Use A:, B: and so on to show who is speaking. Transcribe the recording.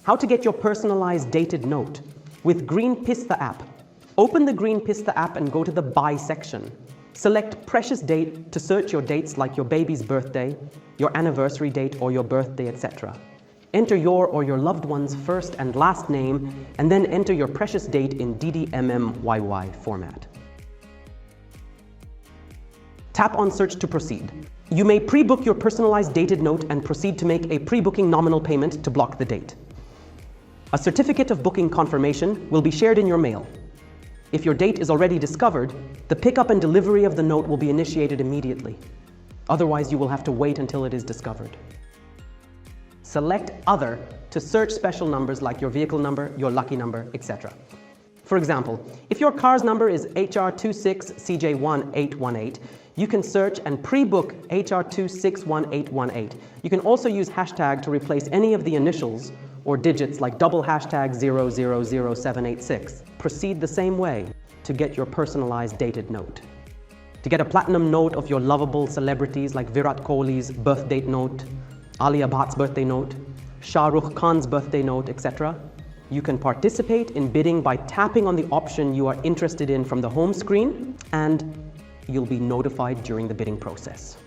A: How to get your personalized dated note with GreenPista app. Open the GreenPista app and go to the Buy section. Select Precious Date to search your dates like your baby's birthday, your anniversary date or your birthday, etc. Enter your or your loved one's first and last name and then enter your precious date in DDMMYY format. Tap on Search to proceed. You may pre-book your personalized dated note and proceed to make a pre-booking nominal payment to block the date. A certificate of booking confirmation will be shared in your mail. If your date is already discovered, the pickup and delivery of the note will be initiated immediately. Otherwise, you will have to wait until it is discovered. Select Other to search special numbers like your vehicle number, your lucky number, etc. For example, if your car's number is HR26CJ1818, you can search and pre-book HR261818. You can also use hashtag to replace any of the initials or digits like double hashtag 000786. Proceed the same way to get your personalized dated note. To get a platinum note of your lovable celebrities like Virat Kohli's birthday note, Alia Bhatt's birthday note, Shah Rukh Khan's birthday note, etc., you can participate in bidding by tapping on the option you are interested in from the home screen, and you'll be notified during the bidding process.